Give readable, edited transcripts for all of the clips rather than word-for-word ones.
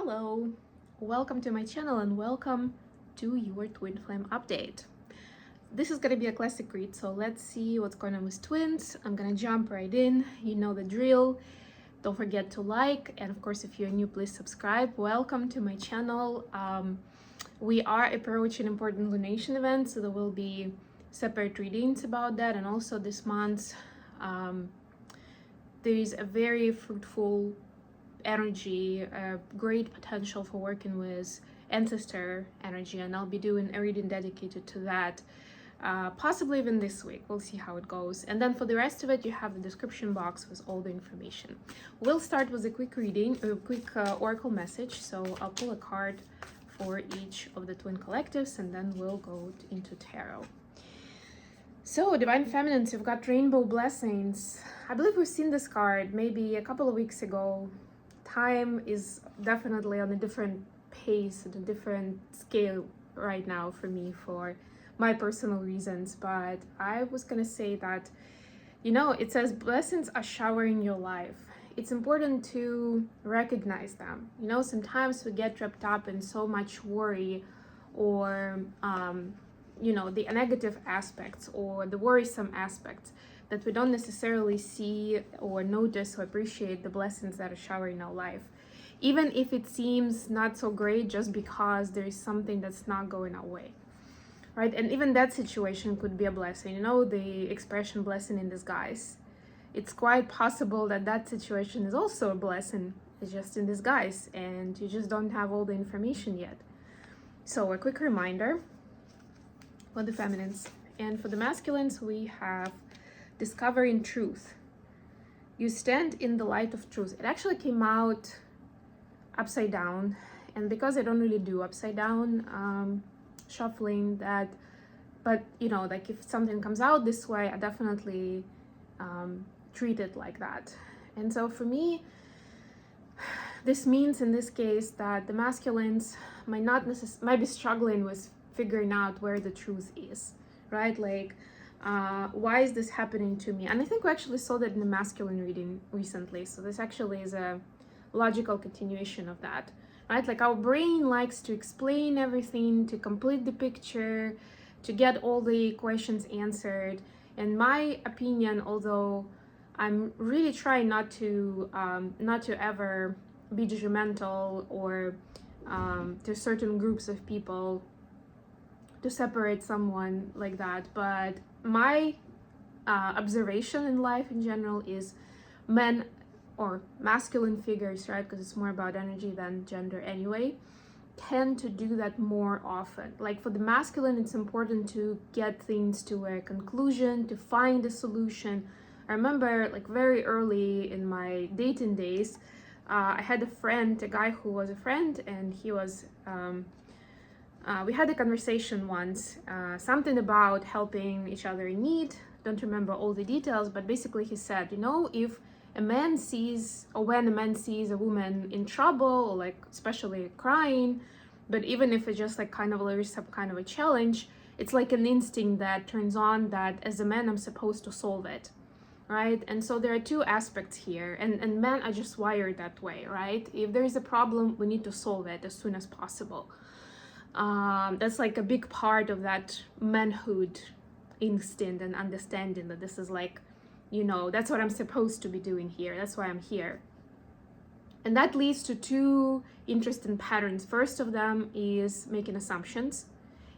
Hello, welcome to my channel and welcome to your twin flame update. This is gonna be a classic read, so let's see what's going on with twins. I'm gonna jump right in. You know the drill. Don't forget to like, and of course if you're new, please subscribe. Welcome to my channel. We are approaching important lunation events, so there will be separate readings about that. And also this month there is a very fruitful energy, great potential for working with ancestor energy, and I'll be doing a reading dedicated to that, possibly even this week. We'll see how it goes. And then for the rest of it, you have the description box with all the information. We'll start with a quick reading, a quick oracle message. So I'll pull a card for each of the twin collectives, and then we'll go into tarot. So, Divine Feminines, you've got Rainbow Blessings. I believe we've seen this card maybe a couple of weeks ago. Time is definitely on a different pace and a different scale right now for me, for my personal reasons. But I was gonna say that, it says blessings are showering your life. It's important to recognize them. Sometimes we get wrapped up in so much worry or the negative aspects or the worrisome aspects that we don't necessarily see or notice or appreciate the blessings that are showering our life, even if it seems not so great, just because there is something that's not going our way, right? And even that situation could be a blessing. The expression blessing in disguise. It's quite possible that that situation is also a blessing, it's just in disguise, and you just don't have all the information yet. So a quick reminder for the feminines. And for the masculines, we have discovering truth. You stand in the light of truth. It actually came out upside down, and because I don't really do upside down shuffling that, but like if something comes out this way, I definitely treat it like that. And so for me, this means in this case that the masculines might be struggling with figuring out where the truth is, right? Like, why is this happening to me? And I think we actually saw that in the masculine reading recently. So this actually is a logical continuation of that, right? Like our brain likes to explain everything, to complete the picture, to get all the questions answered. In my opinion, although I'm really trying not to ever be judgmental or to certain groups of people, to separate someone like that, but my observation in life in general is men or masculine figures, right, because it's more about energy than gender anyway, tend to do that more often. Like for the masculine, it's important to get things to a conclusion, to find a solution. I remember like very early in my dating days, I had a guy who was a friend, and he was we had a conversation once, something about helping each other in need. Don't remember all the details, but basically he said, if a man sees, or when a man sees a woman in trouble, or like especially crying, but even if it's just like kind of there's some kind of a challenge, it's like an instinct that turns on that as a man I'm supposed to solve it, right? And so there are two aspects here, and men are just wired that way, right? If there is a problem, we need to solve it as soon as possible. That's like a big part of that manhood instinct and understanding that this is like, that's what I'm supposed to be doing here. That's why I'm here. And that leads to two interesting patterns. First of them is making assumptions.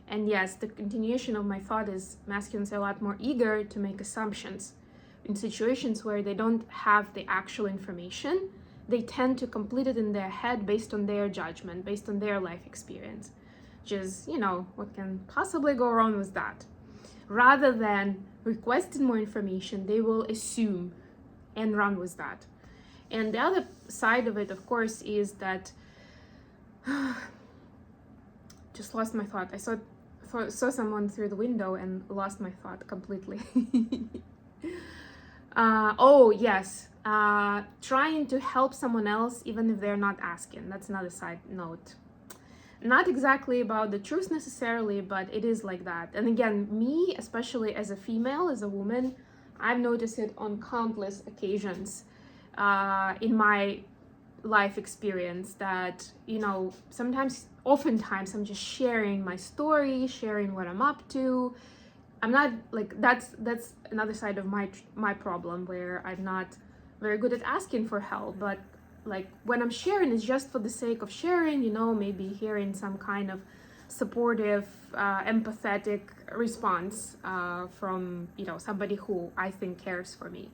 And yes, the continuation of my thought is masculines are a lot more eager to make assumptions. In situations where they don't have the actual information, they tend to complete it in their head based on their judgment, based on their life experience. Just, what can possibly go wrong with that? Rather than requesting more information, they will assume and run with that. And the other side of it, of course, is that just lost my thought. I saw someone through the window and lost my thought completely. Oh yes, trying to help someone else even if they're not asking. That's another side note. Not exactly about the truth necessarily, but it is like that. And again, me, especially as a female, as a woman, I've noticed it on countless occasions in my life experience that, you know, oftentimes I'm just sharing my story, sharing what I'm up to. I'm not like, that's another side of my problem, where I'm not very good at asking for help. But like when I'm sharing, it's just for the sake of sharing, you know, maybe hearing some kind of supportive, empathetic response from, you know, somebody who I think cares for me.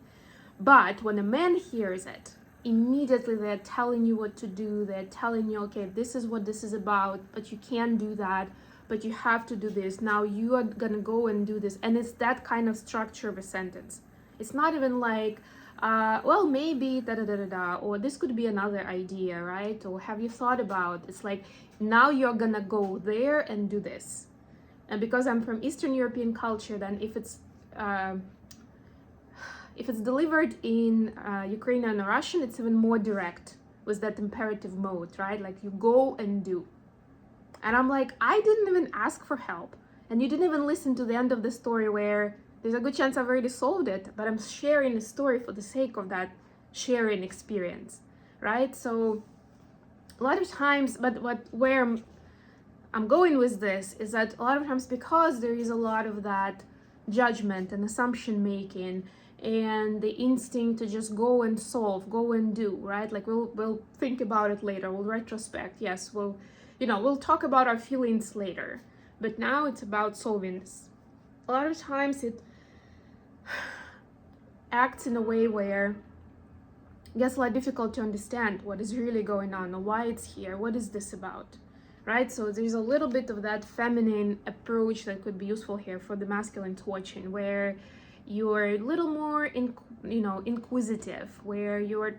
But when a man hears it, immediately they're telling you what to do. They're telling you, okay, this is what this is about, but you can't do that, but you have to do this. Now you are gonna go and do this. And it's that kind of structure of a sentence. It's not even like, well, maybe da da da da da, or this could be another idea, right? Or have you thought about? It's like, now you're gonna go there and do this. And because I'm from Eastern European culture, then if it's delivered in Ukrainian or Russian, it's even more direct with that imperative mode, right? Like you go and do. And I'm like, I didn't even ask for help. And you didn't even listen to the end of the story, where there's a good chance I've already solved it, but I'm sharing the story for the sake of that sharing experience, right? So a lot of times, but where I'm going with this is that a lot of times, because there is a lot of that judgment and assumption making and the instinct to just go and solve, go and do, right? Like we'll think about it later, we'll retrospect, yes, we'll talk about our feelings later, but now it's about solving this. A lot of times it acts in a way where it gets a lot difficult to understand what is really going on, or why it's here, what is this about, right? So there's a little bit of that feminine approach that could be useful here for the masculine watching, where you're a little more inquisitive, where you're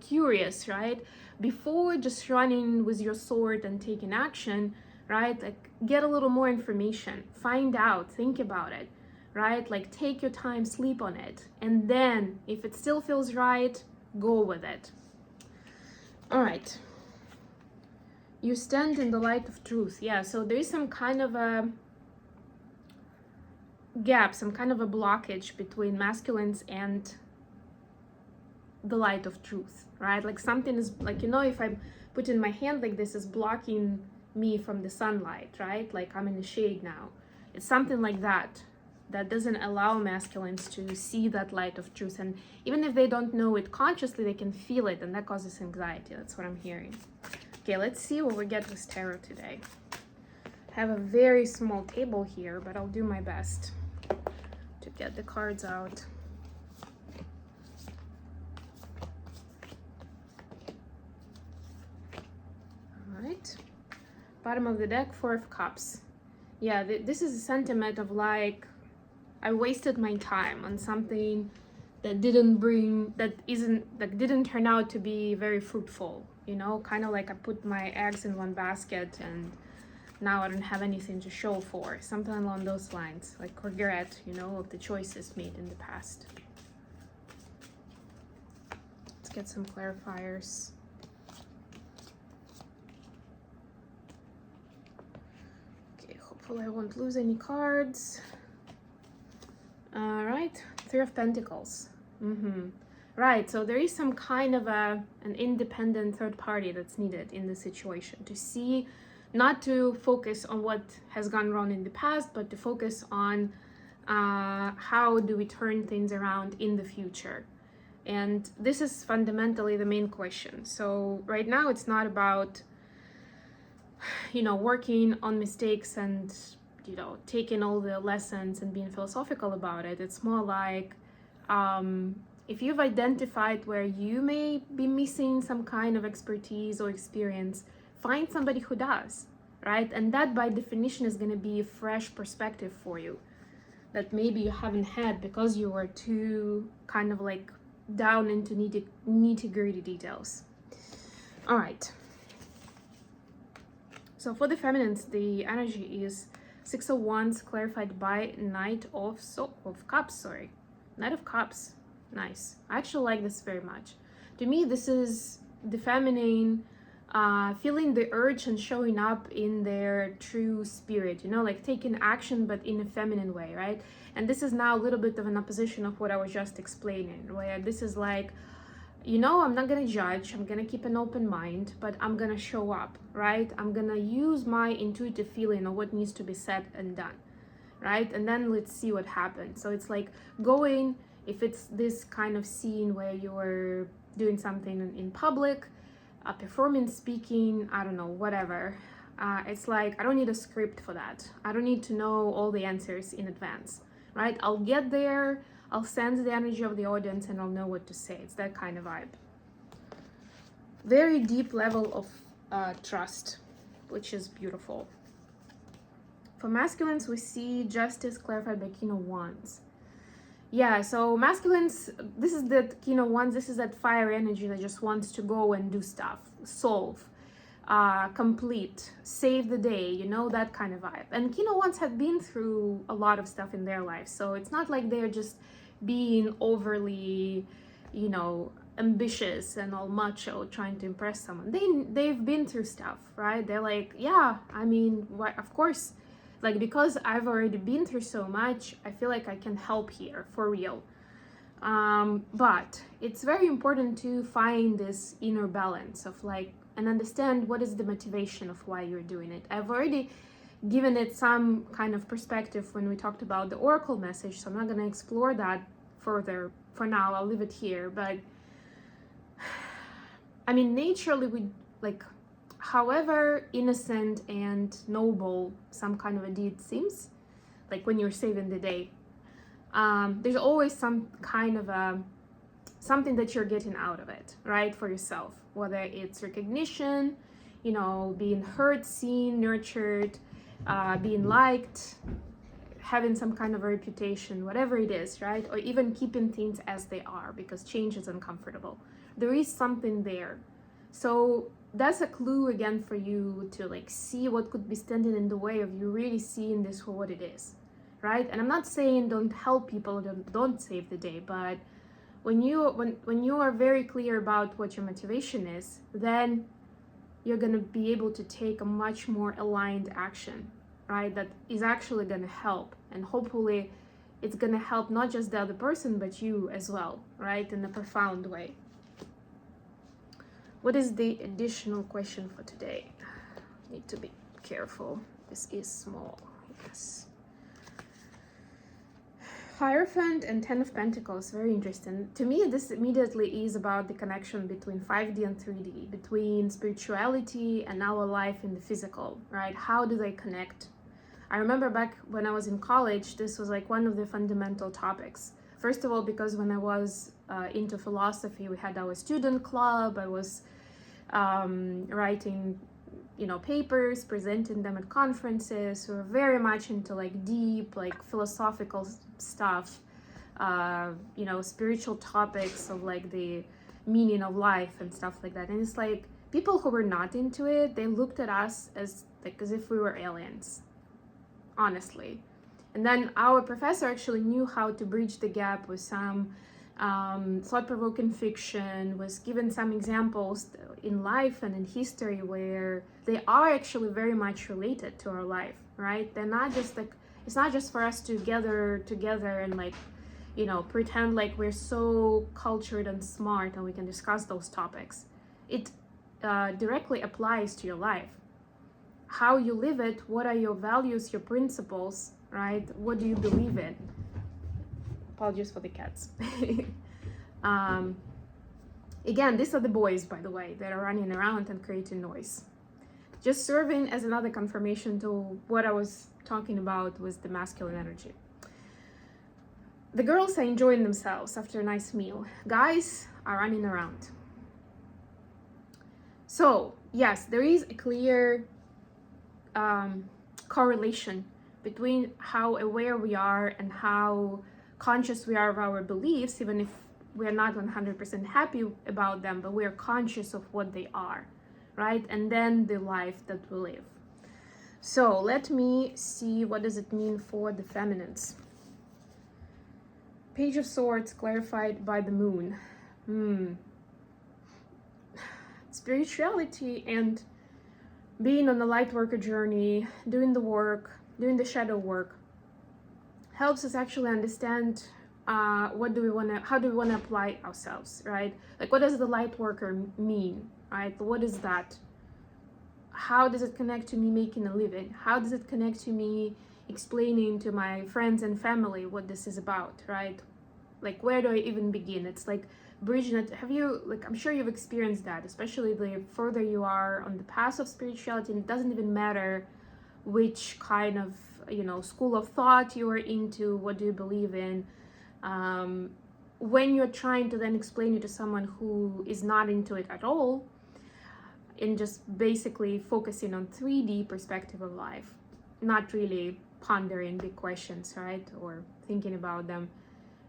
curious, right? Before just running with your sword and taking action, right? Like get a little more information, find out, think about it, right? Like take your time, sleep on it, and then if it still feels right, go with it. All right. You stand in the light of truth. Yeah, so there is some kind of a gap, some kind of a blockage between masculines and the light of truth, right? Like something is like, you know, if I put in my hand like this, is blocking me from the sunlight, right? Like I'm in the shade now. It's something like that doesn't allow masculines to see that light of truth. And even if they don't know it consciously, they can feel it, and that causes anxiety. That's what I'm hearing. Okay, let's see what we get with tarot today. I have a very small table here, but I'll do my best to get the cards out. All right. Bottom of the deck, Four of Cups. Yeah, this is a sentiment of like, I wasted my time on something that didn't turn out to be very fruitful, you know, kind of like I put my eggs in one basket and now I don't have anything to show for, something along those lines, like regret, you know, of the choices made in the past. Let's get some clarifiers. Okay, hopefully I won't lose any cards. All right, Three of Pentacles. Right, so there is some kind of an independent third party that's needed in the situation to see, not to focus on what has gone wrong in the past, but to focus on how do we turn things around in the future. And this is fundamentally the main question. So right now it's not about, you know, working on mistakes and, you know, taking all the lessons and being philosophical about it. It's more like, if you've identified where you may be missing some kind of expertise or experience, find somebody who does, right? And that by definition is going to be a fresh perspective for you that maybe you haven't had because you were too kind of like down into nitty-gritty details. All right. So for the feminines, the energy is Six of Wands clarified by Knight of Cups, Knight of Cups. Nice. I actually like this very much. To me, this is the feminine feeling the urge and showing up in their true spirit, you know, like taking action but in a feminine way, right? And this is now a little bit of an opposition of what I was just explaining, where this is like you know, I'm not gonna judge, I'm gonna keep an open mind, but I'm gonna show up, right? I'm gonna use my intuitive feeling of what needs to be said and done, right? And then let's see what happens. So it's like going, if it's this kind of scene where you're doing something in public, a performance, speaking, I don't know, whatever. It's like, I don't need a script for that. I don't need to know all the answers in advance, right? I'll get there, I'll sense the energy of the audience, and I'll know what to say. It's that kind of vibe. Very deep level of trust, which is beautiful. For masculines, we see justice clarified by King of Wands. Yeah, so masculines, this is that King of Wands, this is that fire energy that just wants to go and do stuff, solve, complete, save the day, you know, that kind of vibe. And King of Wands have been through a lot of stuff in their life, so it's not like they're just being overly, you know, ambitious and all macho trying to impress someone. They've been through stuff, right? They're like, yeah, I mean, why, of course, like, because I've already been through so much, I feel like I can help here for real. But it's very important to find this inner balance of like, and understand what is the motivation of why you're doing it. I've already given it some kind of perspective when we talked about the oracle message, so I'm not going to explore that further for now. I'll leave it here. But I mean, naturally, we like, however innocent and noble some kind of a deed seems, like when you're saving the day, there's always some kind of a something that you're getting out of it, right, for yourself, whether it's recognition, you know, being heard, seen, nurtured, being liked, having some kind of a reputation, whatever it is, right? Or even keeping things as they are because change is uncomfortable. There is something there. So that's a clue again for you to like see what could be standing in the way of you really seeing this for what it is, right? And I'm not saying don't help people, don't save the day, but when you are very clear about what your motivation is, then you're going to be able to take a much more aligned action, right? That is actually going to help, and hopefully it's going to help not just the other person but you as well, right, in a profound way. What is the additional question for today? Need to be careful. This is small. Yes. Hierophant and Ten of Pentacles, very interesting. To me, this immediately is about the connection between 5D and 3D, between spirituality and our life in the physical, right? How do they connect? I remember back when I was in college, this was like one of the fundamental topics. First of all, because when I was into philosophy, we had our student club. I was writing, you know, papers, presenting them at conferences. We were very much into like deep, like philosophical stuff, you know, spiritual topics of like the meaning of life and stuff like that. And it's like people who were not into it, they looked at us as like as if we were aliens, honestly. And then our professor actually knew how to bridge the gap with some thought-provoking fiction, was given some examples in life and in history where they are actually very much related to our life, right? They're not just like, it's not just for us to gather together and like, you know, pretend like we're so cultured and smart and we can discuss those topics. It directly applies to your life. How you live it, what are your values, your principles, right? What do you believe in? Apologies for the cats. Again, these are the boys, by the way, that are running around and creating noise. Just serving as another confirmation to what I was talking about with the masculine energy. The girls are enjoying themselves after a nice meal. Guys are running around. So, yes, there is a clear correlation between how aware we are and how conscious we are of our beliefs, even if we're not 100% happy about them, but we're conscious of what they are, right? And then the life that we live. So let me see, what does it mean for the feminines? Page of Swords clarified by the moon. Spirituality and being on the light worker journey, doing the work, doing the shadow work, helps us actually understand what do we want to, how do we want to apply ourselves, right? Like, what does the light worker mean, right? What is that? How does it connect to me making a living? How does it connect to me explaining to my friends and family what this is about, right? Like, where do I even begin? It's like bridging it. Have you, like, I'm sure you've experienced that, especially the further you are on the path of spirituality, and it doesn't even matter which kind of, school of thought you are into, what do you believe in. When you're trying to then explain it to someone who is not into it at all, and just basically focusing on 3D perspective of life, not really pondering big questions, right? Or thinking about them.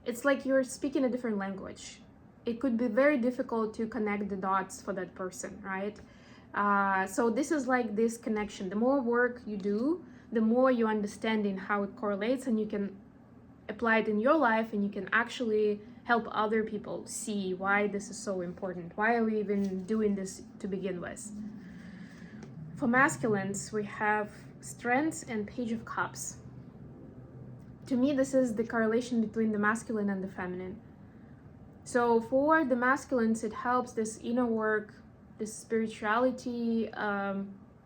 It's like you're speaking a different language. It could be very difficult to connect the dots for that person, right? So this is like this connection. The more work you do, the more you understanding how it correlates, and you can apply it in your life, and you can actually help other people see why this is so important. Why are we even doing this to begin with? For masculines, we have Strengths and Page of Cups. To me, this is the correlation between the masculine and the feminine. So for the masculines, it helps this inner work, this spirituality,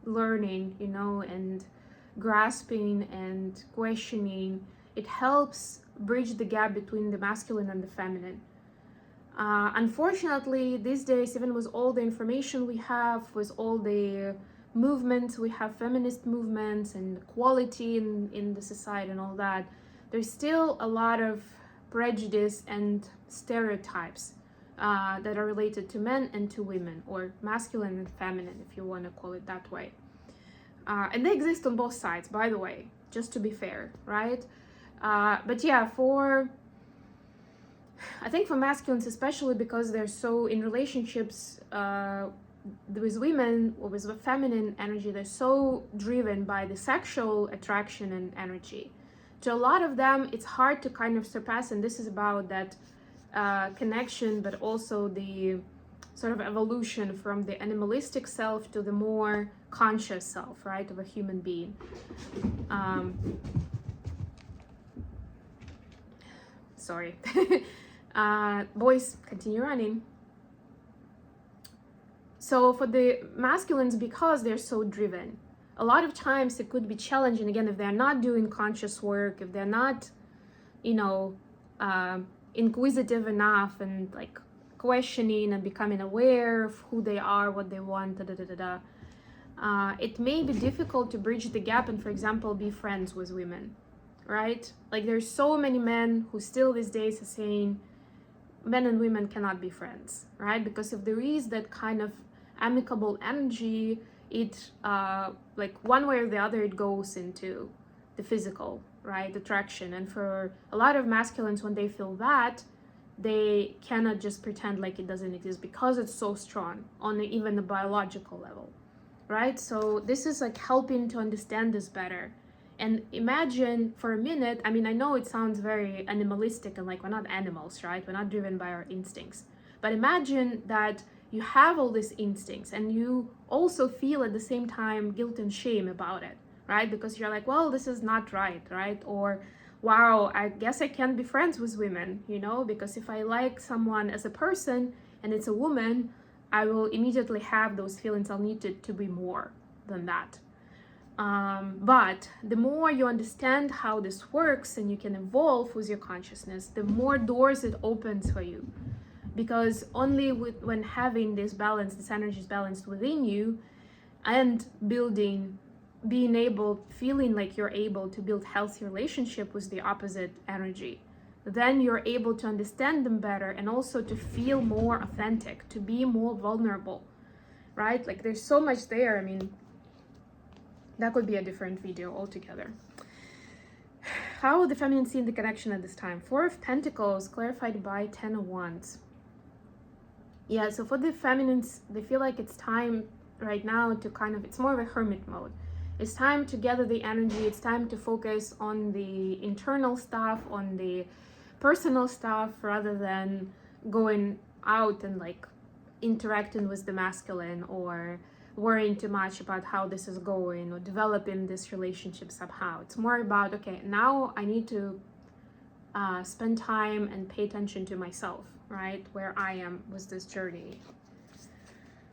learning, and grasping and questioning. It helps bridge the gap between the masculine and the feminine. Unfortunately, these days, even with all the information we have, with all the movements, we have feminist movements and equality in the society and all that, there's still a lot of prejudice and stereotypes that are related to men and to women, or masculine and feminine, if you want to call it that way. And they exist on both sides, by the way, just to be fair, right? But yeah, I think for masculines, especially because they're so in relationships with women or with the feminine energy, they're so driven by the sexual attraction and energy. To a lot of them, it's hard to kind of surpass, and this is about that connection, but also the sort of evolution from the animalistic self to the more conscious self, right, of a human being. Sorry. Boys, continue running. So for the masculines, because they're so driven, a lot of times it could be challenging, again, if they're not doing conscious work, if they're not, inquisitive enough and like questioning and becoming aware of who they are, what they want, it may be difficult to bridge the gap and, for example, be friends with women, right? Like, there's so many men who still these days are saying men and women cannot be friends, right? Because if there is that kind of amicable energy, it like one way or the other, it goes into the physical, right, attraction. And for a lot of masculines, when they feel that, they cannot just pretend like it doesn't exist, because it's so strong on even the biological level, right? So this is like helping to understand this better. And imagine for a minute, I mean, I know it sounds very animalistic and like we're not animals, right? We're not driven by our instincts. But imagine that you have all these instincts and you also feel at the same time guilt and shame about it, right? Because you're like, well, this is not right, right? Or, wow, I guess I can't be friends with women, because if I like someone as a person and it's a woman, I will immediately have those feelings. I'll need it to be more than that. But the more you understand how this works and you can evolve with your consciousness, the more doors it opens for you. Because only when having this balance, this energy is balanced within you, and feeling like you're able to build healthy relationship with the opposite energy, then you're able to understand them better and also to feel more authentic, to be more vulnerable, right? Like, there's so much there. I mean, that could be a different video altogether. How the feminine see the connection at this time? Four of Pentacles clarified by 10 of Wands. Yeah, so for the feminines, they feel like it's time right now to it's more of a hermit mode. It's time to gather the energy. It's time to focus on the internal stuff, on the personal stuff, rather than going out and like interacting with the masculine or worrying too much about how this is going or developing this relationship somehow. It's more about, okay, now I need to spend time and pay attention to myself, right? Where I am with this journey.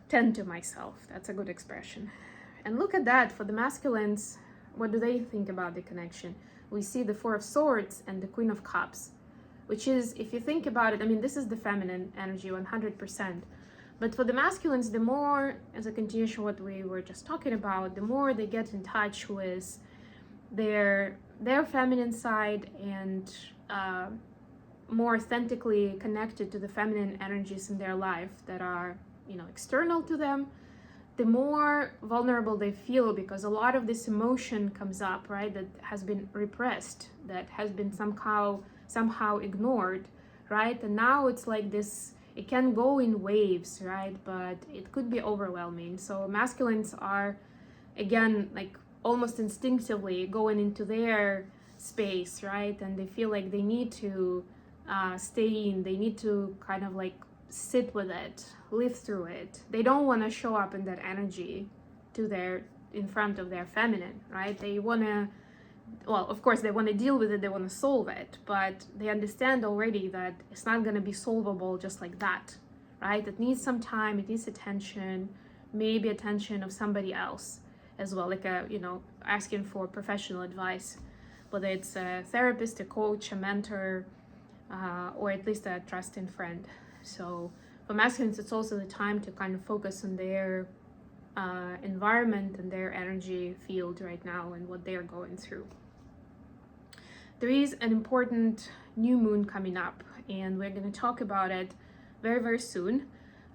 Tend to myself. That's a good expression. And look at that. For the masculines, what do they think about the connection? We see the Four of Swords and the Queen of Cups, which is, if you think about it, I mean, this is the feminine energy 100%. But for the masculines, the more, as a continuation of what we were just talking about, the more they get in touch with their feminine side and more authentically connected to the feminine energies in their life that are, you know, external to them, the more vulnerable they feel, because a lot of this emotion comes up, right, that has been repressed, that has been somehow ignored, right? And now it's like this, it can go in waves, right? But it could be overwhelming. So masculines are, again, like almost instinctively going into their space, right? And they feel like they need to stay in, they need to kind of like sit with it, live through it. They don't want to show up in that energy in front of their feminine, right? They want to, well, of course they want to deal with it, they want to solve it, but they understand already that it's not going to be solvable just like that, right? It needs some time, it needs attention, maybe attention of somebody else as well, like asking for professional advice, whether it's a therapist, a coach, a mentor, or at least a trusting friend. So for masculines, it's also the time to kind of focus on their environment and their energy field right now and what they are going through. There is an important new moon coming up, and we're going to talk about it very, very soon.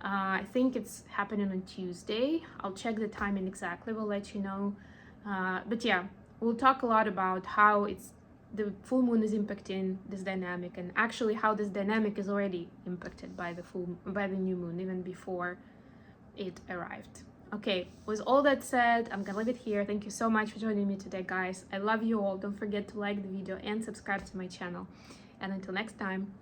I think it's happening on Tuesday. I'll check the timing exactly, we'll let you know. But yeah, we'll talk a lot about how the full moon is impacting this dynamic, and actually how this dynamic is already impacted by the new moon even before it arrived. Okay, with all that said, I'm gonna leave it here. Thank you so much for joining me today, guys. I love you all. Don't forget to like the video and subscribe to my channel. And until next time.